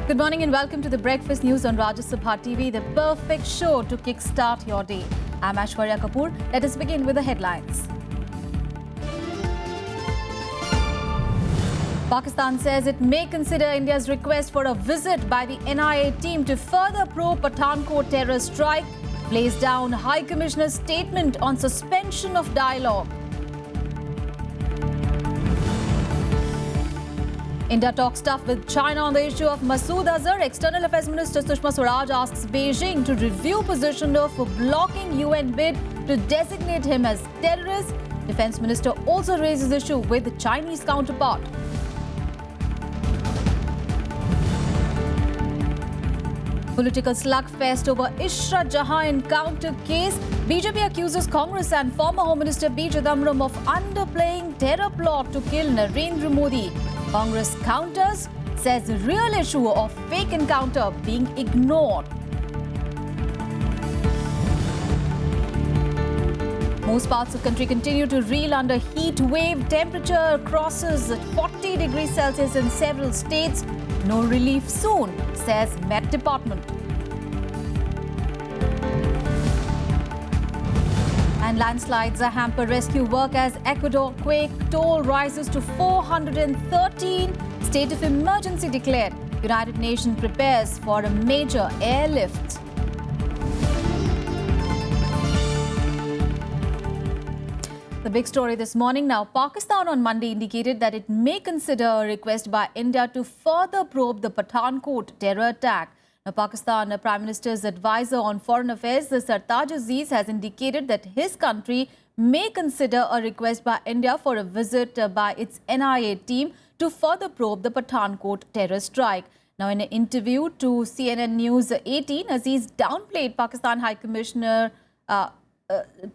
Good morning and welcome to the Breakfast News on Rajya Sabha TV, the perfect show to kickstart your day. I'm Aishwarya Kapoor. Let us begin with the headlines. Pakistan says it may consider India's request for a visit by the NIA team to further probe Pathankot terror strike, plays down High Commissioner's statement on suspension of dialogue. India talks tough with China on the issue of Azhar. External Affairs Minister Sushma Swaraj asks Beijing to review position of blocking UN bid to designate him as terrorist. Defence Minister also raises issue with the Chinese counterpart. Political slugfest over Israel Jahan encounter case. BJP accuses Congress and former Home Minister B. Chidambaram of underplaying terror plot to kill Narendra Modi. Congress counters, says the real issue of fake encounter being ignored. Most parts of the country continue to reel under heat wave. Temperature crosses 40 degrees Celsius in several states. No relief soon, says Met Department. And landslides hamper rescue work as Ecuador quake toll rises to 413. State of emergency declared. United Nations prepares for a major airlift. The big story this morning now. Pakistan on Monday indicated that it may consider a request by India to further probe the Pathankot terror attack. Now, Pakistan Prime Minister's advisor on foreign affairs, Sartaj Aziz, has indicated that his country may consider a request by India for a visit by its NIA team to further probe the Pathankot terror strike. Now, in an interview to CNN News 18, Aziz downplayed Pakistan High Commissioner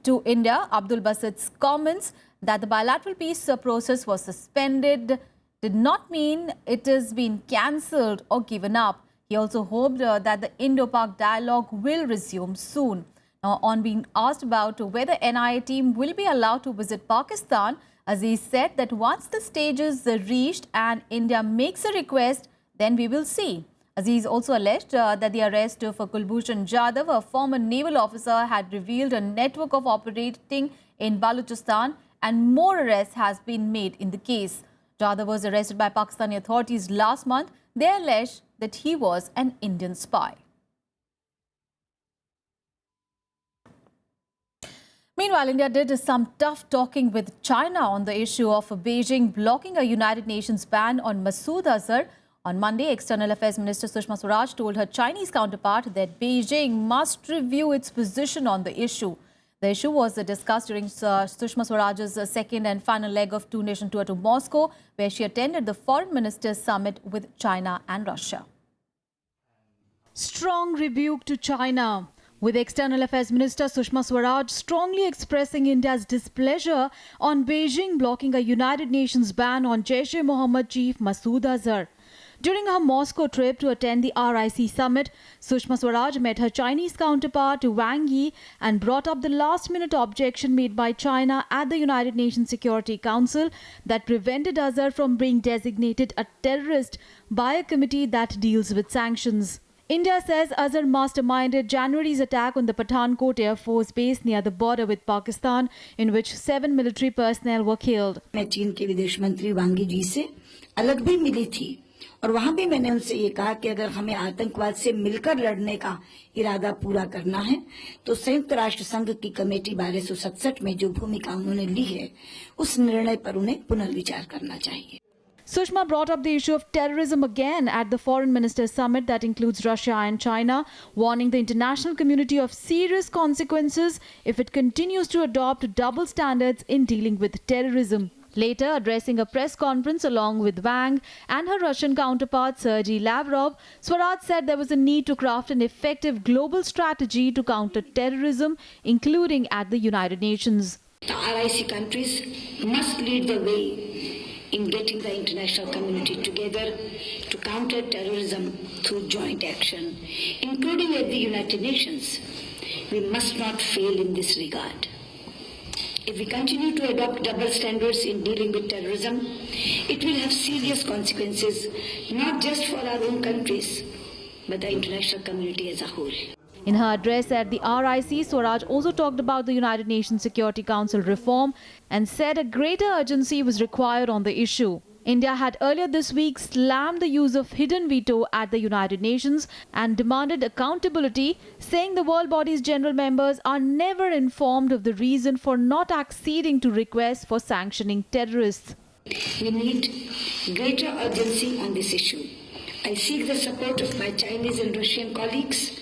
to India, Abdul Basit's comments that the bilateral peace process was suspended did not mean it has been cancelled or given up. He also hoped that the Indo-Pak dialogue will resume soon. Now, on being asked about whether NIA team will be allowed to visit Pakistan, Aziz said that once the stage is reached and India makes a request, then we will see. Aziz also alleged that the arrest of Kulbhushan Jadhav, a former naval officer, had revealed a network of operating in Balochistan and more arrests has been made in the case. Jadhav was arrested by Pakistani authorities last month. They alleged that he was an Indian spy. Meanwhile, India did some tough talking with China on the issue of Beijing blocking a United Nations ban on Azhar. On Monday, External Affairs Minister Sushma Swaraj told her Chinese counterpart that Beijing must review its position on the issue. The issue was discussed during Sushma Swaraj's second and final leg of two-nation tour to Moscow, where she attended the Foreign Ministers' Summit with China and Russia. Strong rebuke to China, with External Affairs Minister Sushma Swaraj strongly expressing India's displeasure on Beijing blocking a United Nations ban on Jaish-e-Mohammed chief Azhar. During her Moscow trip to attend the RIC summit, Sushma Swaraj met her Chinese counterpart Wang Yi and brought up the last-minute objection made by China at the United Nations Security Council that prevented Azhar from being designated a terrorist by a committee that deals with sanctions. India says Azhar masterminded January's attack on the Pathankot Air Force base near the border with Pakistan, in which 7 military personnel were killed. मैं चीन के विदेश मंत्री वांग यी जी से अलग भी मिली थी और वहां भी मैंने उनसे ये कहा कि अगर हमें आतंकवाद से मिलकर लड़ने का इरादा पूरा करना है तो संयुक्त राष्ट्र संघ की कमेटी 1267 में जो भूमिका उन्होंने ली है उस निर्णय पर उन्हें पुनर्विचार करना चाहिए. Sushma brought up the issue of terrorism again at the Foreign Ministers' Summit that includes Russia and China, warning the international community of serious consequences if it continues to adopt double standards in dealing with terrorism. Later, addressing a press conference along with Wang and her Russian counterpart Sergei Lavrov, Swaraj said there was a need to craft an effective global strategy to counter terrorism, including at the United Nations. The RIC countries must lead the way in getting the international community together to counter terrorism through joint action, including at the United Nations. We must not fail in this regard. If we continue to adopt double standards in dealing with terrorism, it will have serious consequences, not just for our own countries, but the international community as a whole. In her address at the RIC, Swaraj also talked about the United Nations Security Council reform and said a greater urgency was required on the issue. India had earlier this week slammed the use of hidden veto at the United Nations and demanded accountability, saying the world body's general members are never informed of the reason for not acceding to requests for sanctioning terrorists. We need greater urgency on this issue. I seek the support of my Chinese and Russian colleagues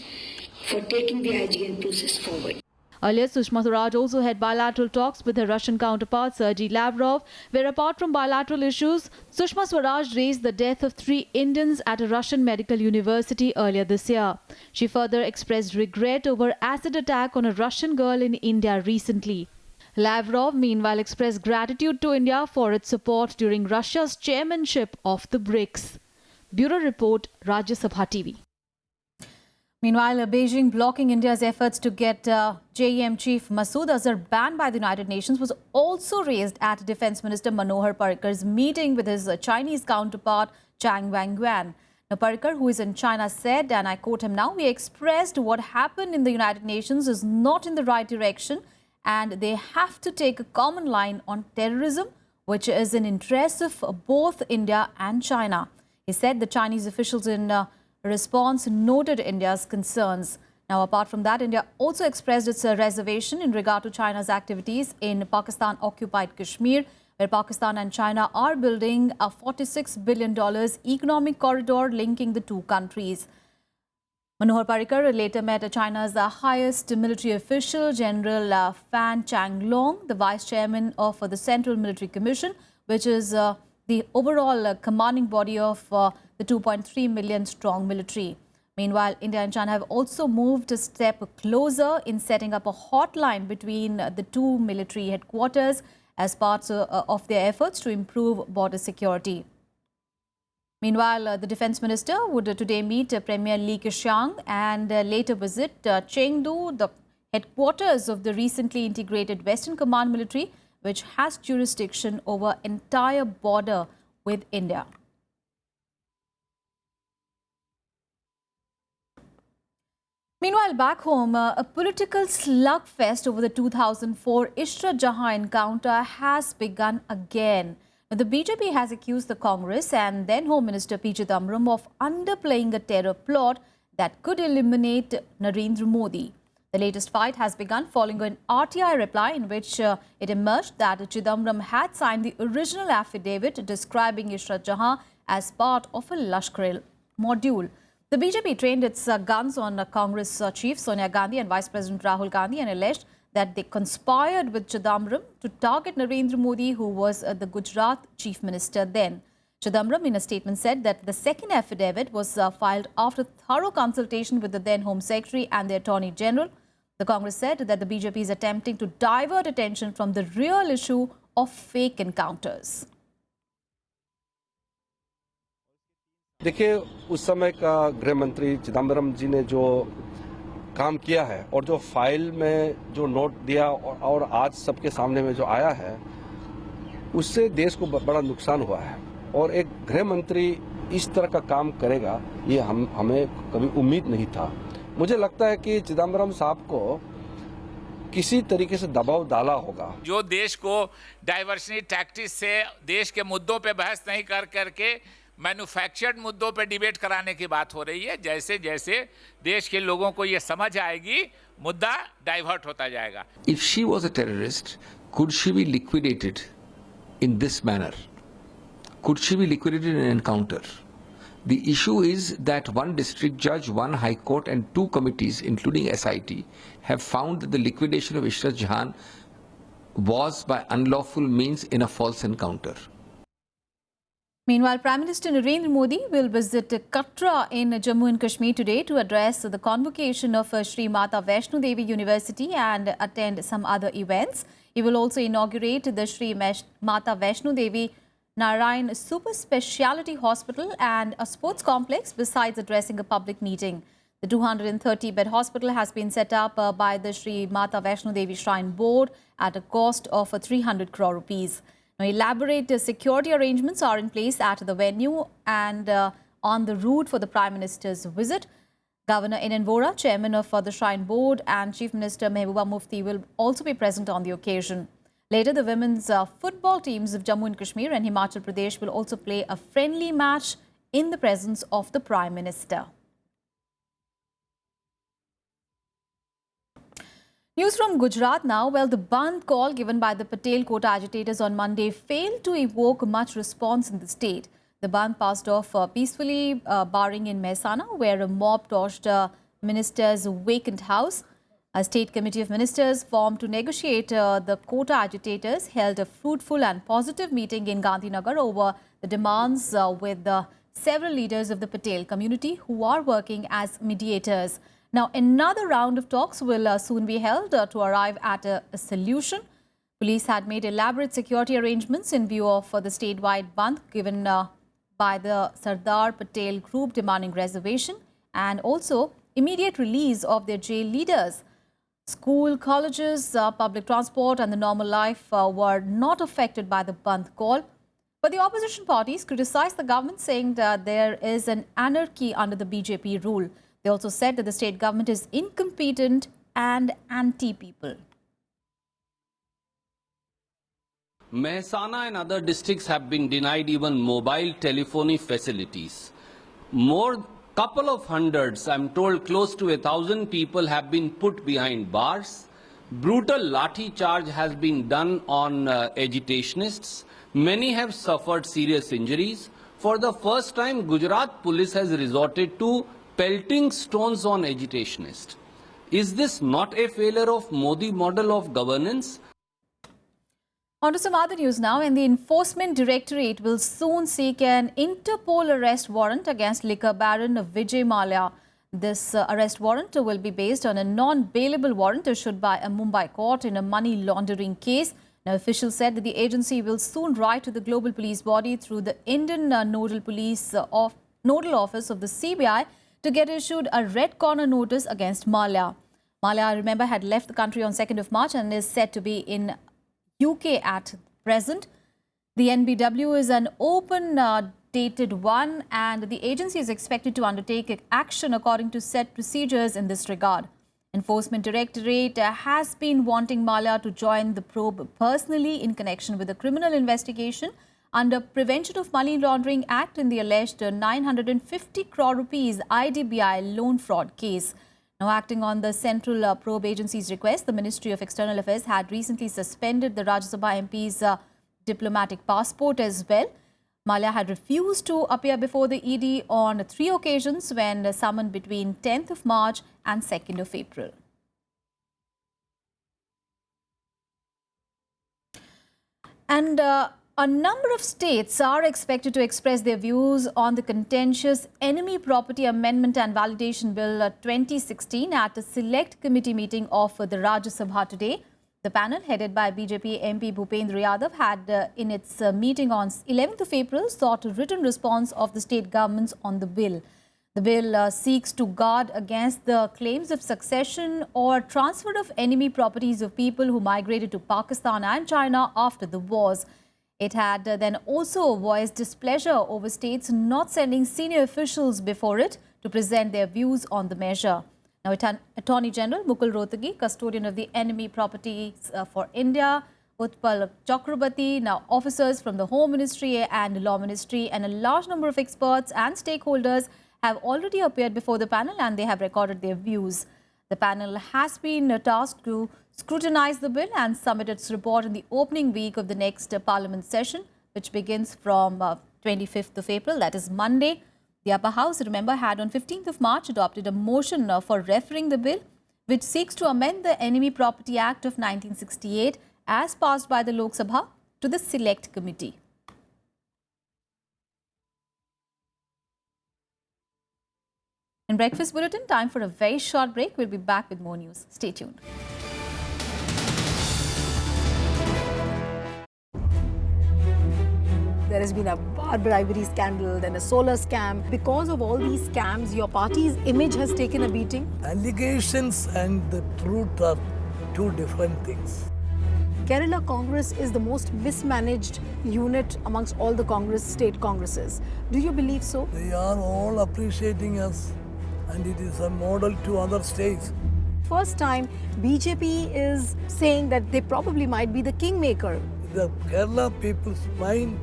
for taking the IGN process forward. Earlier, Sushma Swaraj also had bilateral talks with her Russian counterpart Sergei Lavrov, where apart from bilateral issues, Sushma Swaraj raised the death of 3 Indians at a Russian medical university earlier this year. She further expressed regret over acid attack on a Russian girl in India recently. Lavrov, meanwhile, expressed gratitude to India for its support during Russia's chairmanship of the BRICS. Bureau Report, Rajya Sabha TV. Meanwhile, Beijing blocking India's efforts to get JEM chief Masood Azhar banned by the United Nations was also raised at Defence Minister Manohar Parrikar's meeting with his Chinese counterpart Chang Wang-Guan. Now, Parrikar, who is in China, said, and I quote him now, "We expressed what happened in the United Nations is not in the right direction and they have to take a common line on terrorism, which is in interest of both India and China." He said the Chinese officials in response noted India's concerns. Now, apart from that, India also expressed its reservation in regard to China's activities in Pakistan-occupied Kashmir, where Pakistan and China are building a $46 billion economic corridor linking the two countries. Manohar Parrikar later met China's highest military official, General Fan Changlong, the vice chairman of the Central Military Commission, which is the overall commanding body of the 2.3 million strong military. Meanwhile, India and China have also moved a step closer in setting up a hotline between the two military headquarters as parts of their efforts to improve border security. Meanwhile, the defense minister would today meet Premier Li Keqiang and later visit Chengdu, the headquarters of the recently integrated Western Command military, which has jurisdiction over entire border with India. Meanwhile, back home, a political slugfest over the 2004 Israel Jahan encounter has begun again. The BJP has accused the Congress and then Home Minister P. Chidambaram of underplaying a terror plot that could eliminate Narendra Modi. The latest fight has begun following an RTI reply in which it emerged that Chidambaram had signed the original affidavit describing Israel Jahan as part of a Lashkar module. The BJP trained its guns on Congress Chief Sonia Gandhi and Vice President Rahul Gandhi and alleged that they conspired with Chidambaram to target Narendra Modi, who was the Gujarat Chief Minister then. Chidambaram in a statement said that the second affidavit was filed after thorough consultation with the then Home Secretary and the Attorney General. The Congress said that the BJP is attempting to divert attention from the real issue of fake encounters. देखिए, उस समय का गृह मंत्री चिदम्बरम जी ने जो काम किया है और जो फाइल में जो नोट दिया और आज सबके सामने में जो आया है, उससे देश को बड़ा नुकसान हुआ है और एक गृह मंत्री इस तरह का काम करेगा ये हमें कभी उम्मीद नहीं था। मुझे लगता है कि चिदम्बरम साहब को किसी तरीके से दबाव डाला होगा। जो देश को डाइवर्शनरी टैक्टिक्स से देश के मुद्दों पे बहस नहीं कर करके मैन्युफैक्चर्ड मुद्दों पे डिबेट कराने की बात हो रही है। जैसे जैसे देश के लोगों को ये समझ आएगी, मुद्दा डाइवर्ट होता जाएगा। If she was a terrorist, could she be liquidated in this manner? Could she be liquidated in an encounter? The issue is that one district judge, one high court and 2 committees, including SIT, have found that the liquidation of Israel Jahan was by unlawful means in a false encounter. Meanwhile, Prime Minister Narendra Modi will visit Katra in Jammu and Kashmir today to address the convocation of Sri Mata Vaishno Devi University and attend some other events. He will also inaugurate the Sri Mata Vaishno Devi Narayan Super Speciality Hospital and a sports complex besides addressing a public meeting. The 230-bed hospital has been set up by the Sri Mata Vaishno Devi Shrine Board at a cost of 300 crore rupees. Now, elaborate security arrangements are in place at the venue and on the route for the Prime Minister's visit. Governor N.N. Vora, Chairman of the Shrine Board, and Chief Minister Mehbooba Mufti will also be present on the occasion. Later, the women's football teams of Jammu and Kashmir and Himachal Pradesh will also play a friendly match in the presence of the Prime Minister. News from Gujarat now. Well, the Bandh call given by the Patel quota agitators on Monday failed to evoke much response in the state. The Bandh passed off peacefully, barring in Mehsana, where a mob torched minister's vacant house. A state committee of ministers formed to negotiate the quota agitators held a fruitful and positive meeting in Gandhinagar over the demands with several leaders of the Patel community who are working as mediators. Now, another round of talks will soon be held to arrive at a solution. Police had made elaborate security arrangements in view of the statewide bandh given by the Sardar Patel group demanding reservation and also immediate release of their jail leaders. School, colleges, public transport and the normal life were not affected by the bandh call. But the opposition parties criticized the government, saying that there is an anarchy under the BJP rule. They also said that the state government is incompetent and anti-people. Mehsana and other districts have been denied even mobile telephony facilities. Couple of hundreds, I'm told close to 1,000 people have been put behind bars. Brutal lathi charge has been done on agitationists. Many have suffered serious injuries. For the first time, Gujarat police has resorted to pelting stones on agitationists. Is this not a failure of Modi model of governance? On to some other news now, and the Enforcement Directorate will soon seek an Interpol arrest warrant against liquor baron Vijay Mallya. This arrest warrant will be based on a non-bailable warrant issued by a Mumbai court in a money laundering case. Now, officials said that the agency will soon write to the global police body through the Indian Nodal Office of the CBI to get issued a red corner notice against Mallya. Mallya, remember, had left the country on 2nd of March and is said to be in UK at present. The NBW is an open dated one and the agency is expected to undertake action according to set procedures in this regard. Enforcement Directorate has been wanting Mallya to join the probe personally in connection with a criminal investigation under Prevention of Money Laundering Act in the alleged 950 crore rupees IDBI loan fraud case. Now, acting on the Central Probe Agency's request, the Ministry of External Affairs had recently suspended the Rajya Sabha MP's diplomatic passport as well. Mallya had refused to appear before the ED on 3 occasions when summoned between 10th of March and 2nd of April. And a number of states are expected to express their views on the contentious Enemy Property Amendment and Validation Bill 2016 at a select committee meeting of the Rajya Sabha today. The panel, headed by BJP MP Bhupendra Yadav, had in its meeting on 11th of April sought a written response of the state governments on the bill. The bill seeks to guard against the claims of succession or transfer of enemy properties of people who migrated to Pakistan and China after the wars. It had then also voiced displeasure over states not sending senior officials before it to present their views on the measure. Now, Attorney General Mukul Rohtgi, custodian of the Enemy Properties for India, Utpal Chakrabarti, now officers from the Home Ministry and Law Ministry, and a large number of experts and stakeholders have already appeared before the panel and they have recorded their views. The panel has been tasked to scrutinize the bill and submit its report in the opening week of the next Parliament session, which begins from 25th of April, that is Monday. The Upper House, remember, had on 15th of March adopted a motion for referring the bill, which seeks to amend the Enemy Property Act of 1968 as passed by the Lok Sabha to the Select Committee. In Breakfast Bulletin, time for a very short break. We'll be back with more news. Stay tuned. The There has been a bar bribery scandal, then a solar scam. Because of all these scams, your party's image has taken a beating. Allegations and the truth are two different things. Kerala Congress is the most mismanaged unit amongst all the state congresses. Do you believe so? They are all appreciating us, and it is a model to other states. First time, BJP is saying that they probably might be the kingmaker. The Kerala people's mind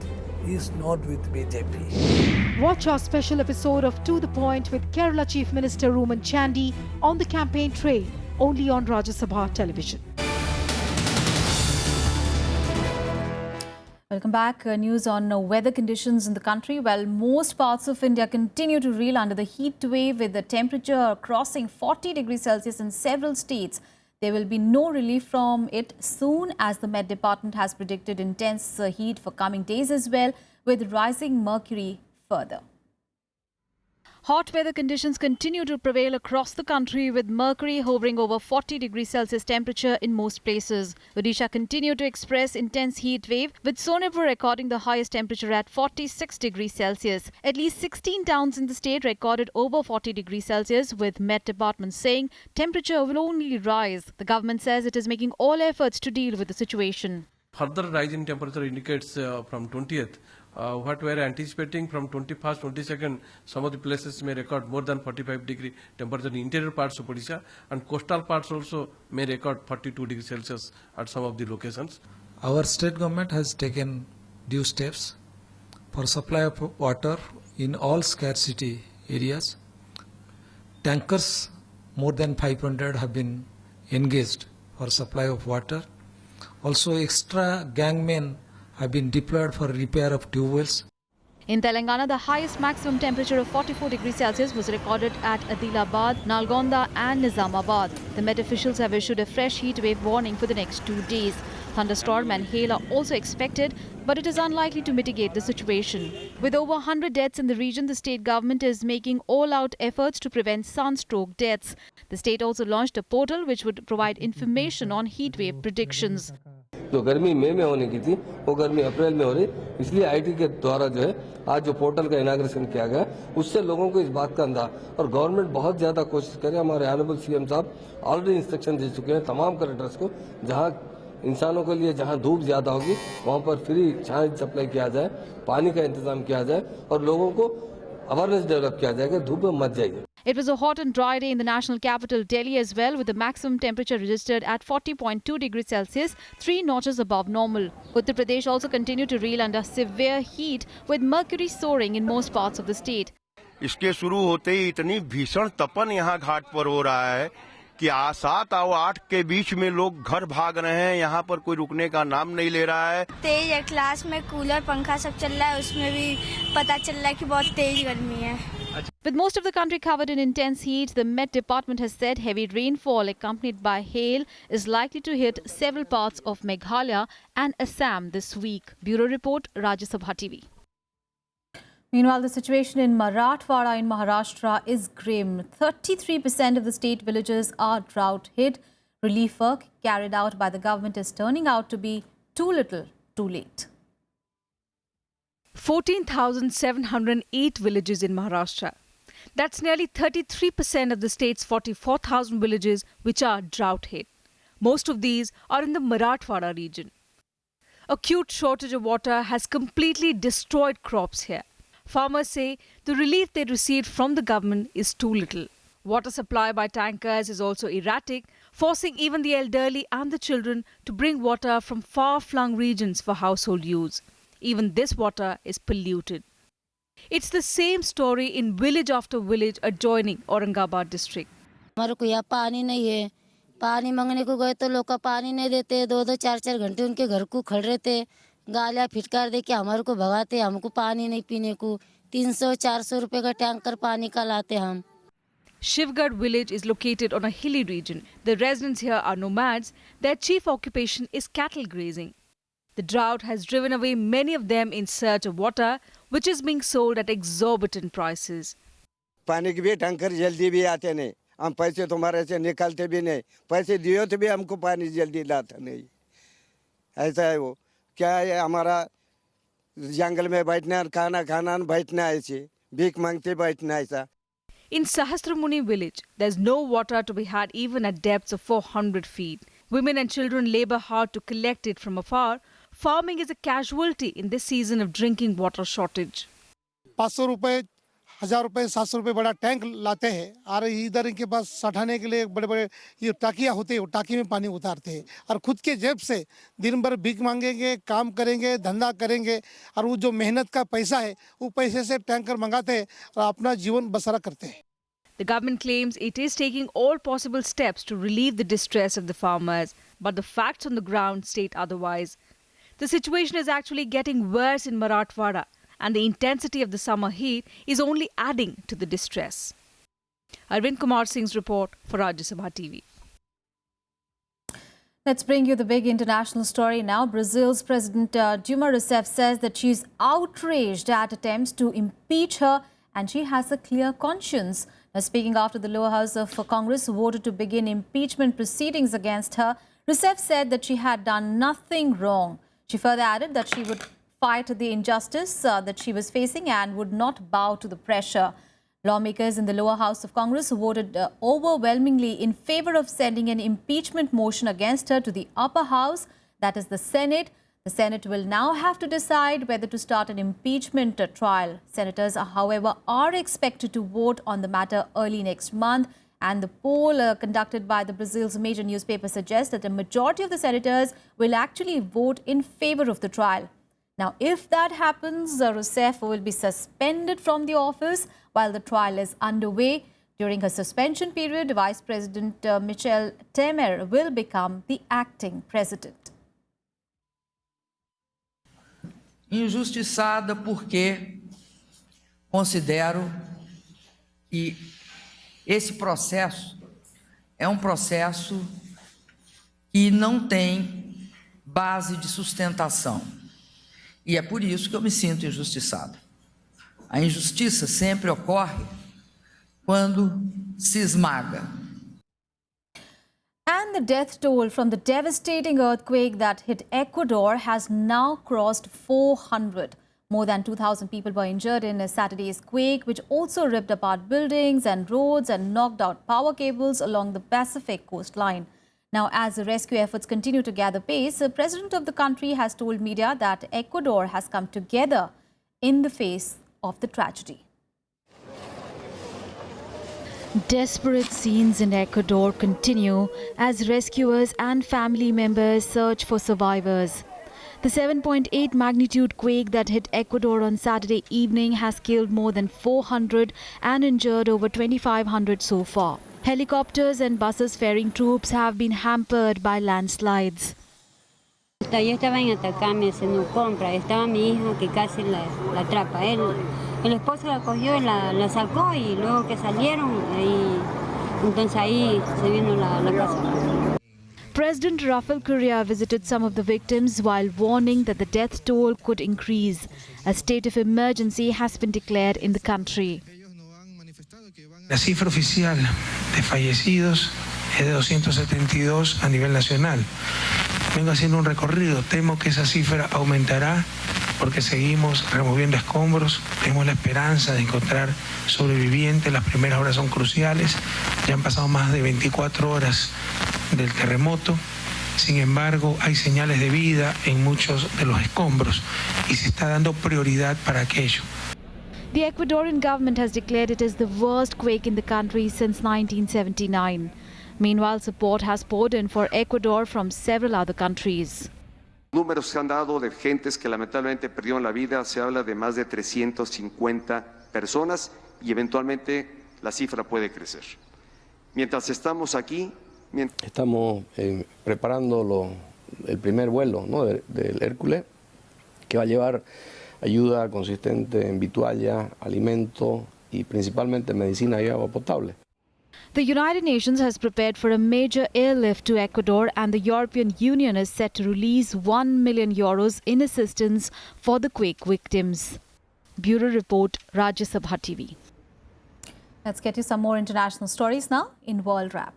is not with BJP. Watch our special episode of To The Point with Kerala Chief Minister Ruman Chandy on the campaign trail, only on Rajya Sabha television. Welcome back. News on weather conditions in the country. Well, most parts of India continue to reel under the heat wave with the temperature crossing 40 degrees Celsius in several states. There will be no relief from it soon, as the Met Department has predicted intense heat for coming days as well, with rising mercury further. Hot weather conditions continue to prevail across the country, with mercury hovering over 40 degrees Celsius temperature in most places. Odisha continued to express intense heat wave, with Sonepur recording the highest temperature at 46 degrees Celsius. At least 16 towns in the state recorded over 40 degrees Celsius, with Met Department saying temperature will only rise. The government says it is making all efforts to deal with the situation. Further rise in temperature indicates from 20th. What we are anticipating from 21st, 22nd, some of the places may record more than 45 degree temperature in interior parts of Odisha, and coastal parts also may record 42 degrees Celsius at some of the locations. Our state government has taken due steps for supply of water in all scarcity areas. Tankers more than 500 have been engaged for supply of water. Also, extra gangmen have been deployed for repair of tube wells. In Telangana, the highest maximum temperature of 44 degrees Celsius was recorded at Adilabad, Nalgonda and Nizamabad. The Met officials have issued a fresh heat wave warning for the next 2 days. Thunderstorm and hail are also expected, but it is unlikely to mitigate the situation. With over 100 deaths in the region, the state government is making all-out efforts to prevent sunstroke deaths. The state also launched a portal which would provide information on heat wave predictions. जो गर्मी मई में होने की थी वो गर्मी अप्रैल में हो रही, इसलिए आईटी के द्वारा जो है आज जो पोर्टल का इनाग्रेशन किया गया उससे लोगों को इस बात का अंदाजा, और गवर्नमेंट बहुत ज्यादा कोशिश करे। हमारे ऑनरेबल सीएम साहब ऑलरेडी इंस्ट्रक्शन दे चुके हैं तमाम कलेक्टर्स को, जहां इंसानों के लिए जहां धूप ज्यादा होगी वहां पर फ्री छाया सप्लाई किया जाए, पानी का इंतजाम किया जाए और लोगों को अवेयरनेस डेवलप किया जाएगा, धूप में मत जाइए। It was a hot and dry day in the national capital Delhi as well, with the maximum temperature registered at 40.2 degrees Celsius, 3 notches above normal. Uttar Pradesh also continued to reel under severe heat, with mercury soaring in most parts of the state. इसके शुरू होते ही इतनी भीषण तपन यहाँ घाट पर हो रहा है कि 7 और 8 के बीच में लोग घर भाग रहे हैं, यहाँ पर कोई रुकने का नाम नहीं ले रहा है। तेज है, क्लास में कूलर पंखा सब चल रहा है, उसमें भी पता चल रहा है कि बहुत तेज गर्मी है। With most of the country covered in intense heat, the Met Department has said heavy rainfall accompanied by hail is likely to hit several parts of Meghalaya and Assam this week. Bureau Report, Rajya Sabha TV. Meanwhile, the situation in Marathwada in Maharashtra is grim. 33% of the state villages are drought hit. Relief work carried out by the government is turning out to be too little, too late. 14,708 villages in Maharashtra. That's nearly 33% of the state's 44,000 villages which are drought hit. Most of these are in the Marathwada region. Acute shortage of water has completely destroyed crops here. Farmers say the relief they received from the government is too little. Water supply by tankers is also erratic, forcing even the elderly and the children to bring water from far-flung regions for household use. Even this water is polluted. It's the same story in village after village adjoining Aurangabad district. हमारे को यहाँ पानी नहीं है, पानी मांगने को गए तो लोग का पानी नहीं देते, 2-2 4-4 घंटे उनके घर को खड़ रहे थे, गालियाँ फिटकार दे के हमारे को भगाते, हमको पानी नहीं पीने को, 300-400 रुपए का टैंकर पानी का लाते हम। Shivgarh village is located on a hilly region. The residents here are nomads. Their chief occupation is cattle grazing. The drought has driven away many of them in search of water, which is being sold at exorbitant prices. पानी के भी tanker जल्दी भी आते नहीं, हम पैसे तुम्हारे से निकालते भी नहीं, पैसे दियो तो भी हमको पानी जल्दी लाता नहीं। ऐसा है वो, क्या है हमारा जंगल में बैठना खाना खाना बैठना ऐसे भीख मांगते बैठना ऐसा. In Sahasramuni village, there's no water to be had even at depths of 400 feet. Women and children labor hard to collect it from afar. Farming is a casualty in this season of drinking water shortage. 500 रुपए 1000 रुपए 700 रुपए बड़ा tank लाते हैं और इधर इनके पास सठाने के लिए बड़े बड़े ये टाकियाँ होते हैं, टाकी में पानी उतारते हैं और खुद के जेब से दिन भर भीख मांगेंगे, काम करेंगे, धंधा करेंगे और वो जो मेहनत का पैसा है वो पैसे से टैंकर मंगाते हैं और अपना जीवन बसरा करते हैं. The government claims it is taking all possible steps to relieve the distress of the farmers, but the facts on the ground state otherwise. The situation is actually getting worse in Marathwada, and the intensity of the summer heat is only adding to the distress. Arvind Kumar Singh's report for Rajya Sabha TV. Let's bring you the big international story now. Brazil's President Dilma Rousseff says that she's outraged at attempts to impeach her and she has a clear conscience. Now, speaking after the lower house of Congress voted to begin impeachment proceedings against her, Rousseff said that she had done nothing wrong. She further added that she would fight the injustice that she was facing and would not bow to the pressure. Lawmakers in the lower house of Congress voted overwhelmingly in favor of sending an impeachment motion against her to the upper house, that is the Senate. The Senate will now have to decide whether to start an impeachment trial. Senators, however, are expected to vote on the matter early next month. And the poll conducted by the Brazil's major newspaper suggests that a majority of the senators will actually vote in favor of the trial. Now, if that happens, Rousseff will be suspended from the office while the trial is underway. During her suspension period, Vice President Michel Temer will become the acting president. Injustiçada porque considero que esse processo é processo que não tem base de sustentação. E é por isso que eu me sinto injustiçado. A injustiça sempre ocorre quando se esmaga. And the death toll from the devastating earthquake that hit Ecuador has now crossed 400. More than 2,000 people were injured in Saturday's quake, which also ripped apart buildings and roads and knocked out power cables along the Pacific coastline. Now, as the rescue efforts continue to gather pace, the president of the country has told media that Ecuador has come together in the face of the tragedy. Desperate scenes in Ecuador continue as rescuers and family members search for survivors. The 7.8 magnitude quake that hit Ecuador on Saturday evening has killed more than 400 and injured over 2,500 so far. Helicopters and buses ferrying troops have been hampered by landslides. Yo estaba en Atacama haciendo compra, estaba mi hija que casi la atrapa. El esposo la cogió y la sacó y luego que salieron, entonces ahí se vino la casa. President Rafael Correa visited some of the victims while warning that the death toll could increase. A state of emergency has been declared in the country. La cifra oficial de fallecidos es de 272 a nivel nacional. Vengo haciendo un recorrido, temo que esa cifra aumentará porque seguimos removiendo escombros, tenemos la esperanza de encontrar sobrevivientes, las primeras horas son cruciales, ya han pasado más de 24 horas del terremoto, sin embargo hay señales de vida en muchos de los escombros y se está dando prioridad para aquello. The Ecuadorian government has declared it is the worst quake in the country since 1979. Meanwhile, support has poured in for Ecuador from several other countries. Números se han dado de gentes que lamentablemente perdieron la vida, se habla de más de 350 personas y eventualmente la cifra puede crecer. Mientras estamos aquí, Estamos preparando el primer vuelo, ¿no? del Hércules, que va a llevar ayuda consistente en vitualla, alimento y principalmente medicina y agua potable. The United Nations has prepared for a major airlift to Ecuador, and the European Union is set to release €1 million in assistance for the quake victims. Bureau Report, Rajya Sabha TV. Let's get you some more international stories now in World Wrap.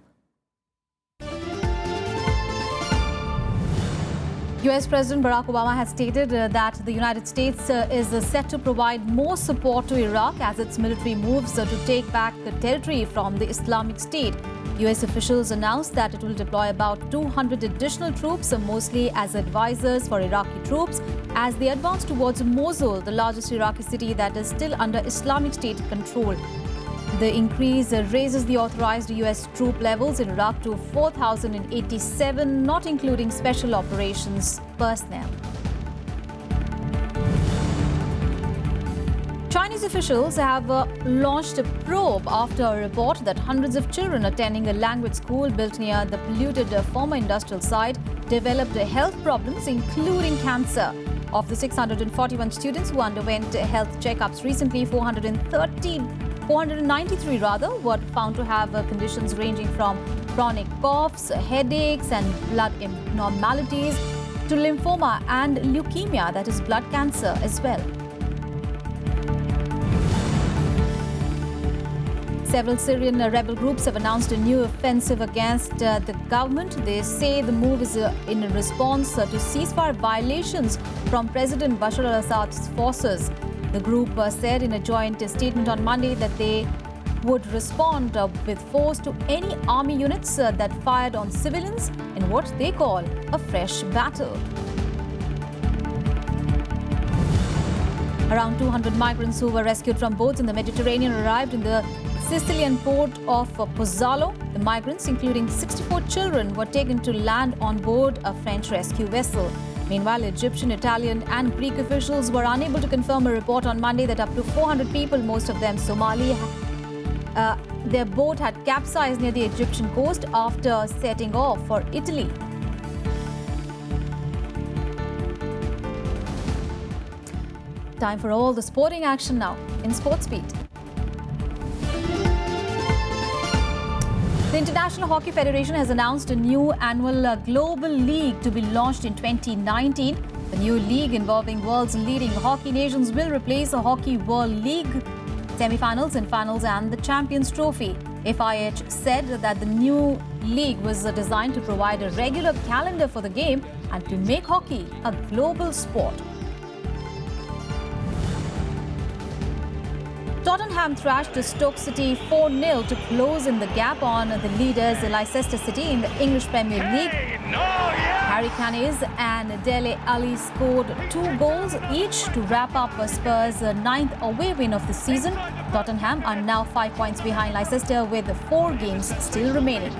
US President Barack Obama has stated that the United States is set to provide more support to Iraq as its military moves to take back territory from the Islamic State. US officials announced that it will deploy about 200 additional troops, mostly as advisors for Iraqi troops, as they advance towards Mosul, the largest Iraqi city that is still under Islamic State control. The increase raises the authorized US troop levels in Iraq to 4,087, not including special operations personnel. Chinese officials have launched a probe after a report that hundreds of children attending a language school built near the polluted former industrial site developed health problems, including cancer. Of the 641 students who underwent health checkups recently, 493 were found to have conditions ranging from chronic coughs, headaches and blood abnormalities to lymphoma and leukemia, that is blood cancer as well. Several Syrian rebel groups have announced a new offensive against the government. They say the move is in response to ceasefire violations from President Bashar al-Assad's forces. The group said in a joint statement on Monday that they would respond with force to any army units that fired on civilians in what they call a fresh battle. Around 200 migrants who were rescued from boats in the Mediterranean arrived in the Sicilian port of Pozzallo. The migrants, including 64 children, were taken to land on board a French rescue vessel. Meanwhile, Egyptian, Italian and Greek officials were unable to confirm a report on Monday that up to 400 people, most of them Somali, their boat had capsized near the Egyptian coast after setting off for Italy. Time for all the sporting action now in Sports Beat. The International Hockey Federation has announced a new annual global league to be launched in 2019. The new league involving world's leading hockey nations will replace the Hockey World League semi-finals and finals and the Champions Trophy. FIH said that the new league was designed to provide a regular calendar for the game and to make hockey a global sport. Tottenham thrashed Stoke City 4-0 to close in the gap on the leaders Leicester City in the English Premier League. Harry Kane and Dele Alli scored 2 goals each to wrap up Spurs' 9th away win of the season. Tottenham are now 5 points behind Leicester with 4 games still remaining.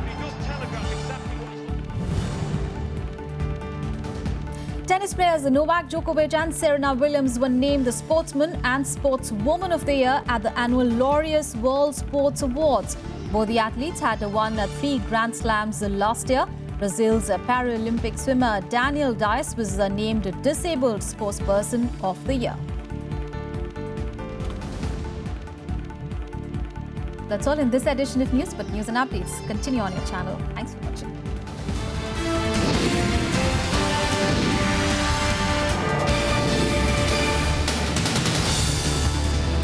Tennis players Novak Djokovic and Serena Williams were named the Sportsman and Sportswoman of the Year at the annual Laureus World Sports Awards. Both the athletes had won 3 Grand Slams last year. Brazil's Paralympic swimmer Daniel Dias was named Disabled Sportsperson of the Year. That's all in this edition of news, but news and updates continue on your channel. Thanks for watching.